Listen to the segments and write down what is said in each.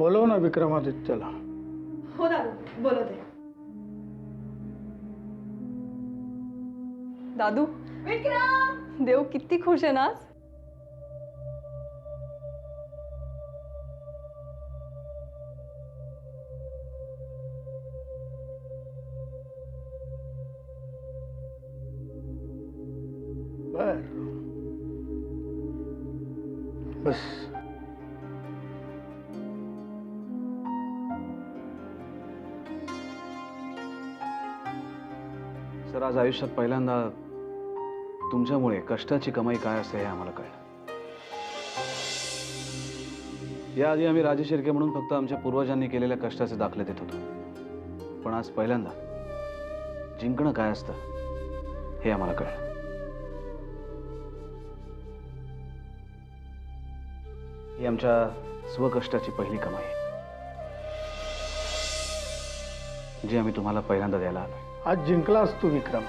बोलव ना विक्रमादित्यला. हो दादू बोलवते. दादू विक्रम, देव किती खुश आहे ना आज. बर बस. सर, आज आयुष्यात पहिल्यांदा तुमच्यामुळे कष्टाची कमाई काय असते हे आम्हाला कळलं. याआधी आम्ही राजे शिर्के म्हणून फक्त आमच्या पूर्वजांनी केलेल्या कष्टाचे दाखले देत होतो, पण आज पहिल्यांदा जिंकणं काय असतं हे आम्हाला कळलं. ही आमच्या स्वकष्टाची पहिली कमाई आहे, जी आम्ही तुम्हाला पहिल्यांदा द्यायला आलोय. आज जिंकलास तू विक्रम.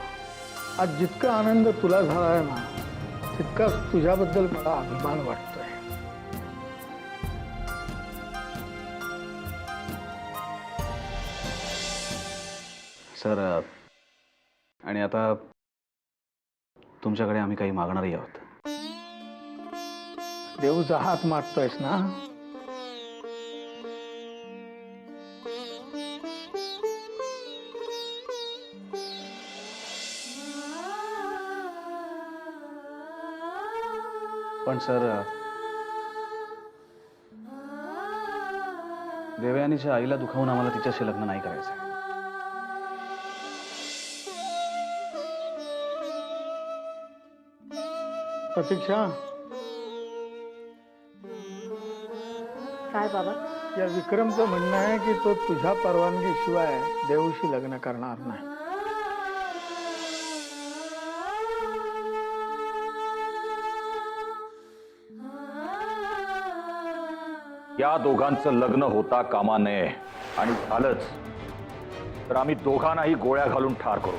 आज जितका आनंद तुला झाला आहे ना, तितकाच तुझ्याबद्दल मला अभिमान वाटतोय. सर, आणि आता तुमच्याकडे आम्ही काही मागणारही आहोत. देऊचा हात मागतोयस ना. पण सर, देवयानीच्या आईला दुखावून आम्हाला तिच्याशी लग्न नाही करायचं. प्रतीक्षा, काय बाबा? या विक्रमचं म्हणणं आहे की तो तुझ्या परवानगीशिवाय देऊशी लग्न करणार नाही. या दोघांचं लग्न होता कामा नये, आणि झालंच तर आम्ही दोघांनाही गोळ्या घालून ठार करू.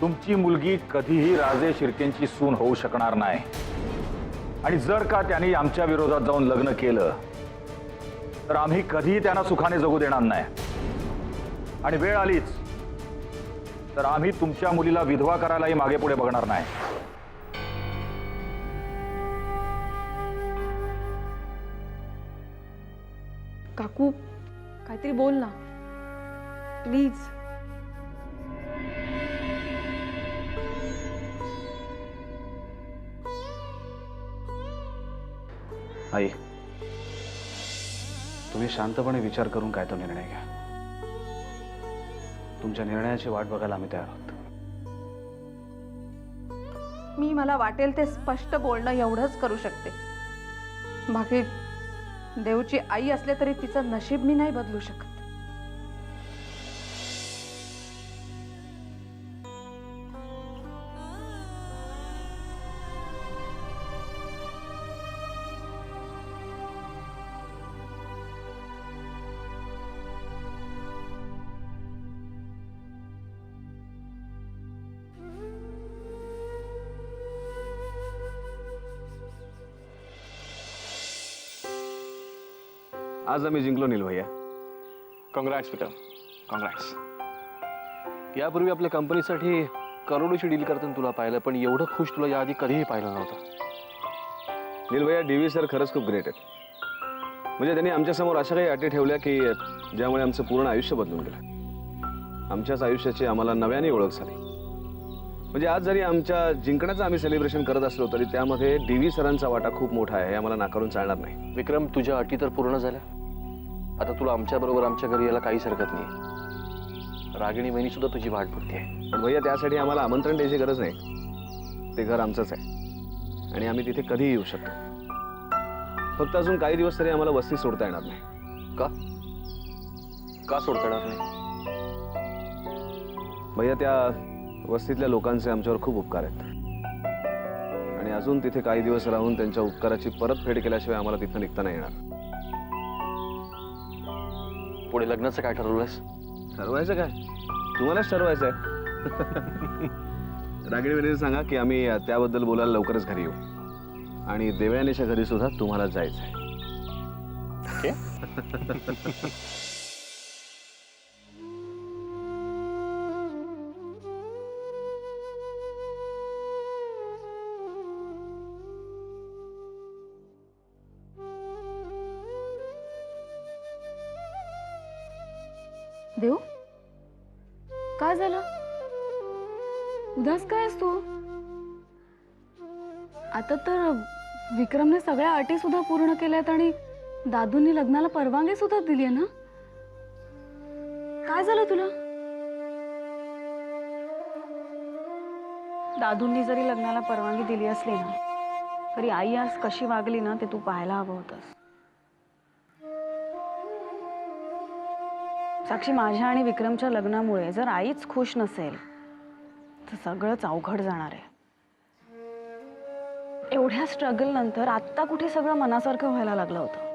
तुमची मुलगी कधीही राजे शिर्केंची सून होऊ शकणार नाही, आणि जर का त्यांनी आमच्या विरोधात जाऊन लग्न केलं तर आम्ही कधीही त्यांना सुखाने जगू देणार नाही. आणि वेळ आलीच तर आम्ही तुमच्या मुलीला विधवा करायलाही मागे पुढे बघणार नाही. काकू, काहीतरी बोल ना प्लीज. आई, तुम्ही शांतपणे विचार करून काय तो निर्णय घ्या. तुमच्या निर्णयाची वाट बघायला आम्ही तयार आहोत. मी मला वाटेल ते स्पष्ट बोलणं एवढंच करू शकते. बाकी देवची आई असले तरी तिचं नशीब मी नाही बदलू शकत. आज आम्ही जिंकलो नील भैया. कॉंग्रॅट्स विक्रम, कॉंग्रॅट्स. यापूर्वी आपल्या कंपनीसाठी करोडोची डील करताना तुला पाहिलं, पण एवढं खुश तुला याआधी कधीही पाहिलं नव्हतं. नील भैया, डीव्ही सर खरंच खूप ग्रेट आहेत. म्हणजे त्यांनी आमच्यासमोर अशा काही अटी ठेवल्या की ज्यामुळे आमचं पूर्ण आयुष्य बदलून गेलं. आमच्याच आयुष्याची आम्हाला नव्याने ओळख झाली. म्हणजे आज जरी आमच्या जिंकण्याचं आम्ही सेलिब्रेशन करत असलो तरी त्यामध्ये डीव्ही सरांचा वाटा खूप मोठा आहे, हे आम्हाला नाकारून चालणार नाही. विक्रम, तुझ्या अटी तर पूर्ण झाल्या. आता तुला आमच्याबरोबर आमच्या घरी यायला काहीच हरकत नाही. रागिणी वहिनी सुद्धा तुझी वाट बघते. पण भैया, त्यासाठी आम्हाला आमंत्रण द्यायची गरज नाही. ते घर आमचंच आहे आणि आम्ही तिथे कधीही येऊ शकतो. फक्त अजून काही दिवस तरी आम्हाला वस्ती सोडता येणार नाही. का सोडता येणार नाही? भैया, त्या वस्तीतल्या लोकांचे आमच्यावर खूप उपकार आहेत, आणि अजून तिथे काही दिवस राहून त्यांच्या उपकाराची परतफेड केल्याशिवाय आम्हाला तिथं निघता नाही येणार. पुढे लग्नाचं काय ठरवलंयस? ठरवायचं काय? तुम्हालाच ठरवायचं आहे. रागिणी वहिनीने सांगा की आम्ही त्याबद्दल बोलायला लवकरच घरी येऊ, आणि देवयानीच्या घरी सुद्धा तुम्हाला जायचं आहे. ओके. देव, काय झालं? उदास काय आहेस तू? आता तर विक्रमने सगळ्या अटी सुद्धा पूर्ण केल्यात आणि दादूंनी लग्नाला परवानगी सुद्धा दिली आहे ना? काय झालं तुला? दादूंनी जरी लग्नाला परवानगी दिली असली ना, तरी आई आज कशी वागली ना ते तू पाहायला हवं होतंस. साक्षी, माझ्या आणि विक्रमच्या लग्नामुळे जर आईच खुश नसेल तर सगळंच अवघड जाणार आहे. एवढ्या स्ट्रगल नंतर आत्ता कुठे सगळं मनासारखं व्हायला लागलं होतं.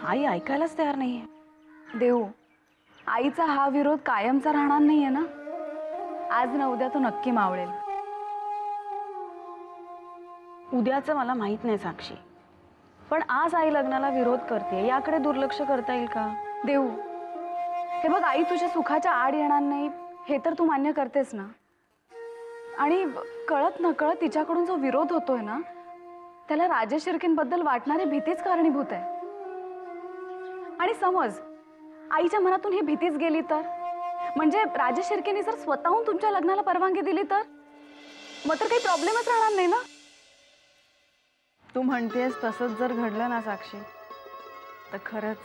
आई ऐकायलाच तयार नाहीये. देव, आईचा हा विरोध कायमचा राहणार नाहीये ना. आज ना उद्या तो नक्की मावळेल. उद्याचं मला माहित नाही साक्षी, पण आज आई लग्नाला विरोध करते याकडे दुर्लक्ष करता येईल का? देव, हे बघ, आई तुझ्या सुखाच्या आड येणार नाही हे तर तू मान्य करतेस ना. आणि कळत नकळत तिच्याकडून जो विरोध होतोय ना, त्याला राजेश शिर्केंबद्दल वाटणारी भीतीच कारणीभूत आहे. आणि समज आईच्या मनातून ही भीतीच गेली तर, म्हणजे राजेश शिर्केंनी जर स्वतःहून तुमच्या लग्नाला परवानगी दिली तर मग तर काही प्रॉब्लेमच राहणार नाही ना. तू म्हणतेस तसंच जर घडलं ना साक्षी, तर खरंच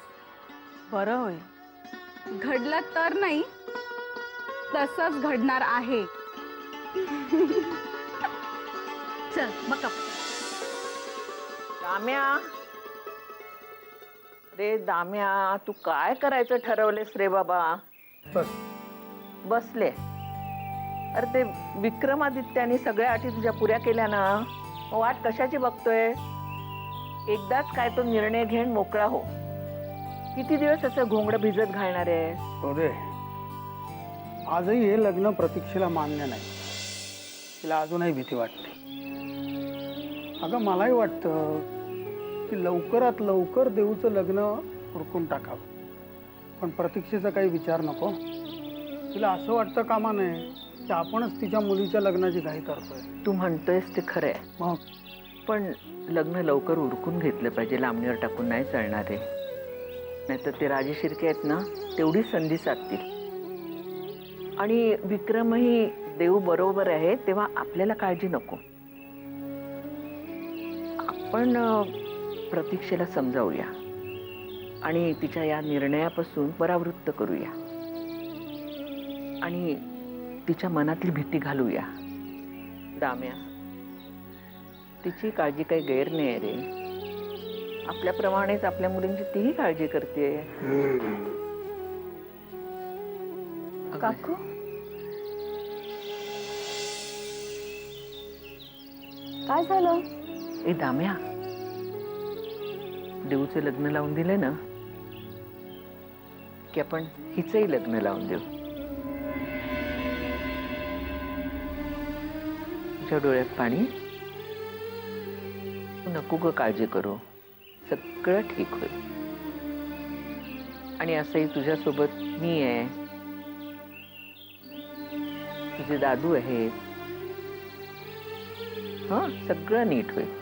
बरं होईल. घडलं तर नाही, तसंच घडणार आहे. चल बघ. दाम्या, रे दाम्या, तू काय करायचं ठरवलेस रे बाबा? बस. बसले. अरे ते विक्रमादित्याने सगळ्या अटी तुझ्या पुऱ्या केल्या ना, मग वाट कशाची बघतोय? एकदाच काय तो निर्णय घेऊन मोकळा हो. किती दिवस असं घोंगडं भिजत घालणार आहे? हो रे, आजही हे लग्न प्रतीक्षेला मान्य नाही. तिला अजूनही भीती वाटते. अगं, मलाही वाटतं की लवकरात लवकर देऊचं लग्न उरकून टाकावं, पण प्रतीक्षेचा काही विचार नको. तिला असं वाटतं कामा नये की आपणच तिच्या मुलीच्या लग्नाची घाई करतोय. तू म्हणतोयस ते खरंय, मग पण लग्न लवकर उरकून घेतलं पाहिजे. लांबणीवर टाकून नाही चालणार आहे. नाहीतर ते राजे शिर्के आहेत ना, तेवढी संधी साधतील. आणि विक्रमही देव बरोबर आहे, तेव्हा आपल्याला काळजी नको. आपण प्रतीक्षेला समजावूया आणि तिच्या या निर्णयापासून परावृत्त करूया आणि तिच्या मनातली भीती घालूया. दाम्या, तिची काळजी काही गैर नाही आहे रे. आपल्याप्रमाणेच आपल्या मुलींची तीही काळजी करते. काकू, काय झालं? ए दाम्या, देऊचं लग्न लावून दिले ना की आपण हिचंही लग्न लावून देऊ. तुझ्या डोळ्यात पाणी. तू नको ग काळजी करू, सगळं ठीक होईल. आणि असंही तुझ्यासोबत मी आहे, तुझे दादू आहेत. सगळं नीट होईल.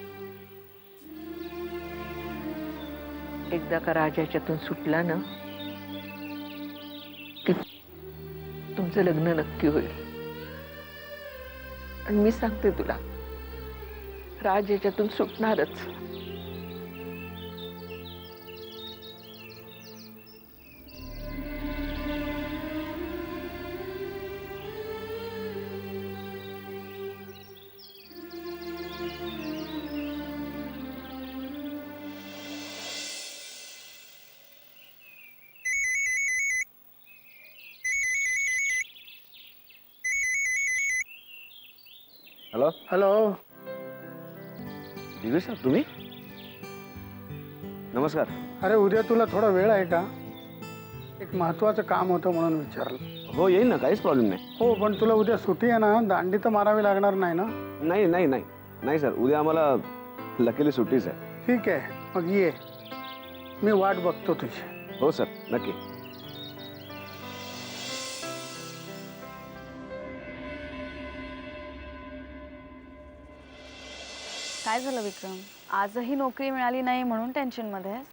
एकदा का राजा याच्यातून सुटला ना की तुमचं लग्न नक्की होईल. आणि मी सांगते तुला, राज याच्यातून सुटणारच. हॅलो. हॅलो. दिग्विजय सर, तुम्ही? नमस्कार. अरे, उद्या तुला थोडा वेळ आहे का? एक महत्वाचं काम होतं म्हणून विचारलं. हो, येईल ना, काहीच प्रॉब्लेम नाही. हो, पण तुला उद्या सुट्टी आहे ना? दांडी तर मारावी लागणार नाही ना? नाही नाही नाही नाही सर, उद्या आम्हाला लकीली सुट्टीच आहे. ठीक आहे, मग ये. मी वाट बघतो तुझी. हो सर, नक्की. काय झालं विक्रम? आजही नोकरी मिळाली नाही म्हणून टेन्शनमध्ये आहेस?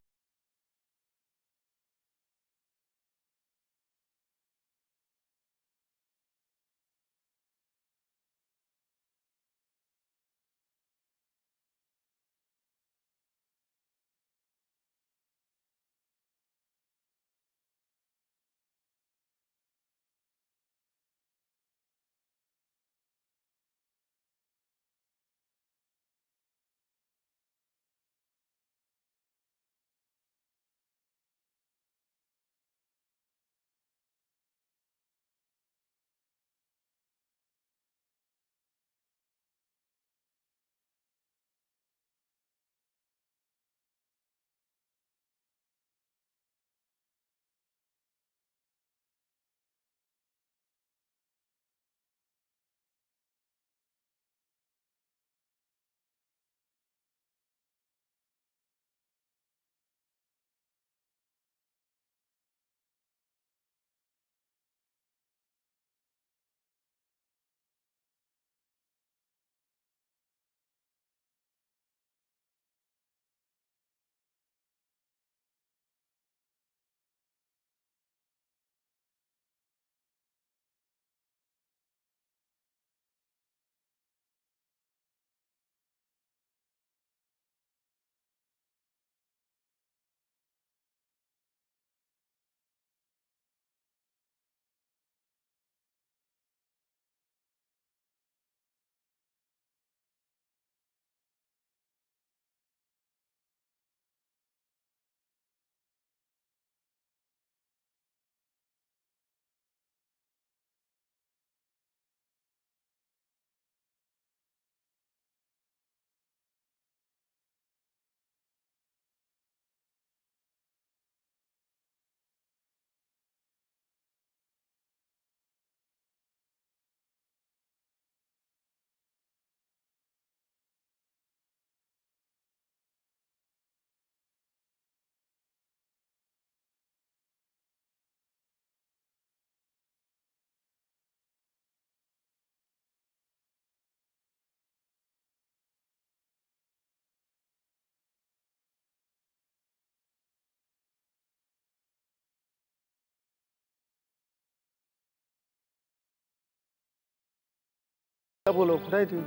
बोलो, कुठे आहे ती?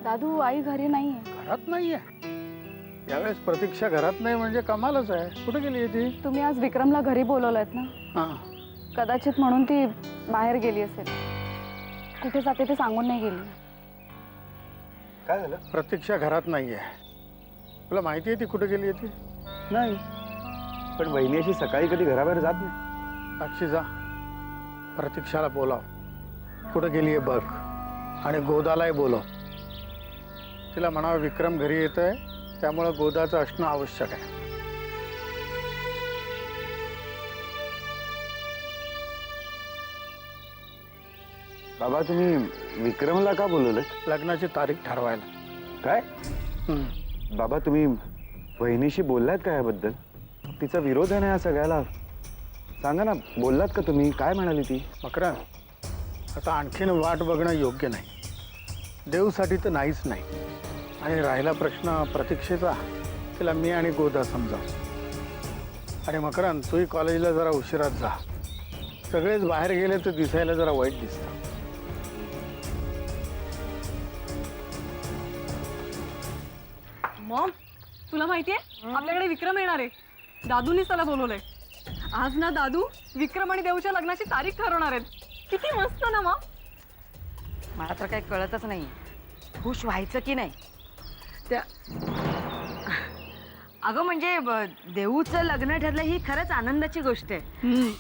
दादू, आई घरी नाहीये. घरात नाहीये? यावेळेस प्रतीक्षा घरात नाही म्हणजे कमालच आहे. कुठे गेली ती? तुम्ही आज विक्रमला घरी बोलवलंयत ना, हा, कदाचित म्हणून ती बाहेर गेली असेल. कुठे जाते ते सांगून नाही गेली. काय झालं? प्रतीक्षा घरात नाहीये. तुला माहिती आहे ती कुठे गेली आहे ती? नाही, पण वहिनी अशी सकाळी कधी घराबाहेर जात नाही. साक्षी, जा प्रतीक्षाला बोलाव, कुठे गेली आहे बघ, आणि गोदालाही बोलव. तिला म्हणावं विक्रम घरी येतोय, त्यामुळे गोदाचं असणं आवश्यक आहे. बाबा, तुम्ही विक्रमला का बोलवलं? लग्नाची तारीख ठरवायला. काय हम्म. बाबा, तुम्ही वहिनीशी बोललात का याबद्दल? तिचा विरोध आहे ना या सगळ्याला. सांगा ना, बोललात का तुम्ही? काय म्हणाली ती? मकरन, आता आणखीन वाट बघणं योग्य नाही. देवसाठी तर नाहीच नाही. आणि राहिला प्रश्न प्रतीक्षेचा, तिला मी आणि गोदा समजाव. आणि मकरन, तूही कॉलेजला जरा उशिरात जा. सगळेच बाहेर गेले तर दिसायला जरा वाईट दिसतं. मॉम, तुला माहितीये आपल्याकडे विक्रम येणार आहे. दादूनीच त्याला बोलवलंय. आज ना दादू विक्रम आणि देवच्या लग्नाची तारीख ठरवणार आहेत. किती मस्त ना मॉम. मला तर काही कळतच नाही, खुश व्हायचं की नाही. त्या अगं म्हणजे देऊचं लग्न ठरलं ही खरंच आनंदाची गोष्ट आहे.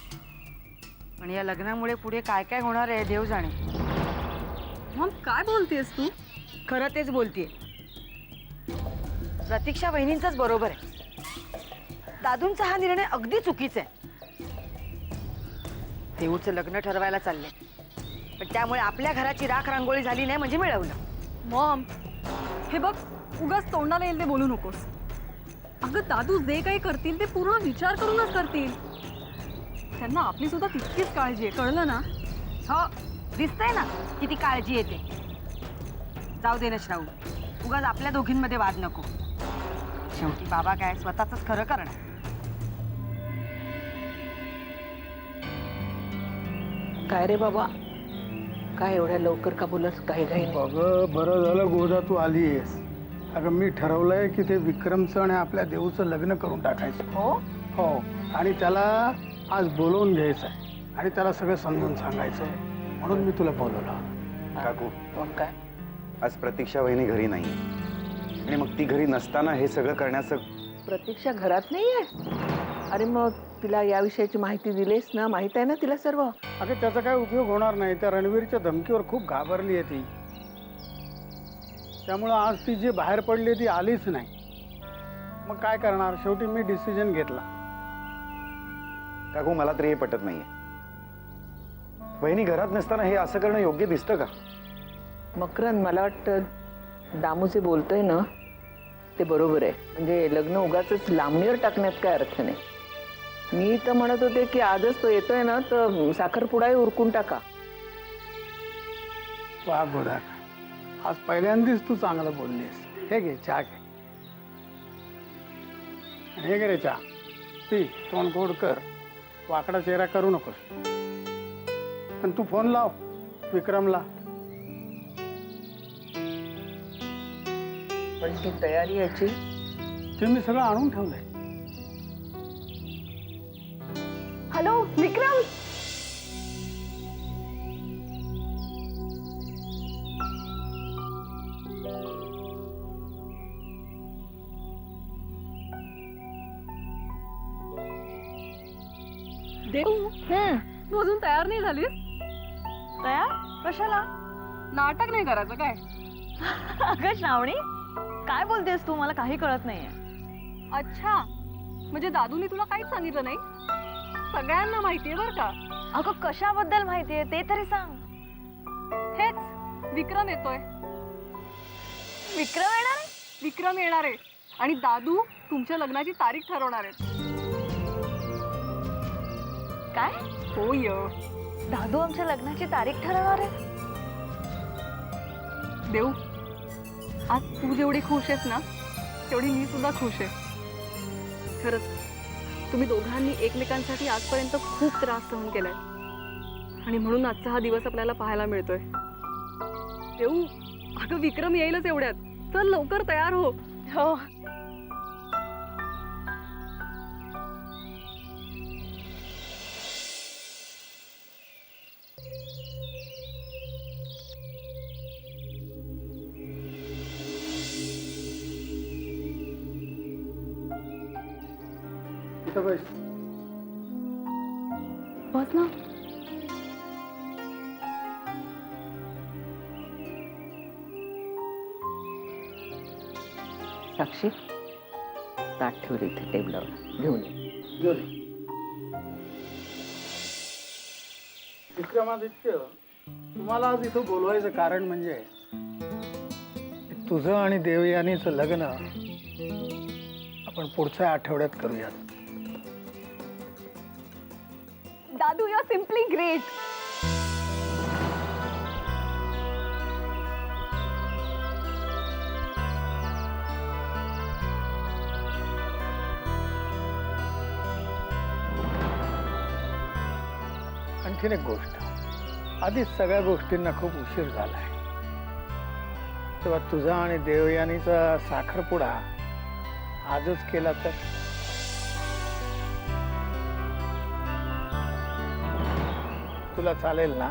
पण या लग्नामुळे पुढे काय काय होणार आहे देव जाणे. मॉम, काय बोलतेस तू? खरं तेच बोलतेय. प्रतीक्षा वहिनींचाच बरोबर आहे. दादूंचा हा निर्णय अगदी चुकीचा आहे. देऊचं लग्न ठरवायला चाललंय, पण त्यामुळे आपल्या घराची राख रांगोळी झाली नाही म्हणजे मिळवलं. मॉम, हे बघ, उगाच तोंडाला येईल ते बोलू नकोस. अगं दादू जे काही करतील ते पूर्ण विचार करूनच करतील. त्यांना आपली सुद्धा तितकीच काळजी आहे, कळलं ना? हो दिसतंय ना किती काळजी येते. जाऊ दे ना श्रावू, उगाच आपल्या दोघींमध्ये वाद नको. शेवटी बाबा काय स्वतःच खरं करणार. काय रे बाबा, काय एवढ्या लवकर का बोलत काही काही अगं बरं झालं गोदा तू आलीयस. अगं मी ठरवलंय की ते विक्रमचं आणि आपल्या देऊचं लग्न करून टाकायचं. हो हो, आणि त्याला आज बोलवून घ्यायचं आहे आणि त्याला सगळं समजून सांगायचं आहे. म्हणून मी तुला बोलवलं. काकू, मग काय? आज प्रतीक्षा वहिनी घरी नाही आणि मग ती घरी नसताना हे सगळं करण्याचं प्रतीक्षा घरात नाहीये? अरे मग तिला याविषयीची माहिती दिलीस ना? माहित आहे ना तिला सर्व? अगं त्याचा काय उपयोग होणार नाही. त्या रणवीरच्या धमकीवर खूप घाबरली आहे ती. त्यामुळं आज ती जी बाहेर पडली ती आलीच नाही. मग काय करणार? शेवटी मी डिसिजन घेतला. काकू, मला तरी हे पटत नाहीये. वहिनी घरात नसताना हे असं करणं योग्य दिसतं का? मकरंद, मला वाटतं दामू जे बोलतोय ना ते बरोबर आहे. म्हणजे लग्न उगाचच लांबणीवर टाकण्यात काय अर्थ नाही. मी तर म्हणत होते की आजच तो येतोय ना तर साखरपुडाही उरकून टाका. वा गोदा, आज पहिल्यांदाच तू चांगलं बोललीस. हे घे चहा घे. आणि हे घे रे चहा. ती तोंड गोड कर, वाकडा चेहरा करू नकोस. आणि तू फोन लाव विक्रमला. पण ती तयारी याची ते मी सगळं आणून ठेवलंय. हॅलो विक्रम. देऊ, तू अजून तयार नाही झालीस? तयार कशाला? नाटक नाही करायचं काय? अगं श्रावणी, काय बोलतेस तू? मला काही कळत नाहीये. अच्छा, म्हणजे दादूने तुला काहीच सांगितलं नाही? सगळ्यांना माहितीये बरं का. अगं कशाबद्दल माहितीये ते तरी सांग. हेच विक्रम येतोय. विक्रम येणार आहे? विक्रम येणार आहे आणि दादू तुमच्या लग्नाची तारीख ठरवणार आहेत. काय? होय, दादू आमच्या लग्नाची तारीख ठरवणार आहे? देऊ, आज तू जेवढी खुश आहेस ना तेवढी मी सुद्धा खुश आहे. खरंच तुम्ही दोघांनी एकमेकांसाठी आजपर्यंत खूप त्रास सहन केलाय आणि म्हणून आजचा हा दिवस आपल्याला पाहायला मिळतोय. देऊ, अगं विक्रम येईलच एवढ्यात. चल लवकर तयार हो. हो. इथं बस. बस ना. साक्षी, ताट ठेवली इथे टेबलावर, घेऊन ये. विक्रमादित्य, तुम्हाला आज इथं बोलवायचं कारण म्हणजे तुझं आणि देवयानीचं लग्न आपण पुढच्या आठवड्यात करूयात. दादू, यू आर सिम्पली ग्रेट. आणखीन एक गोष्ट, आधीच सगळ्या गोष्टींना खूप उशीर झालाय. तेव्हा तुझा आणि देवयानीचा साखरपुडा आजच केला तर? तुला चालेल ना?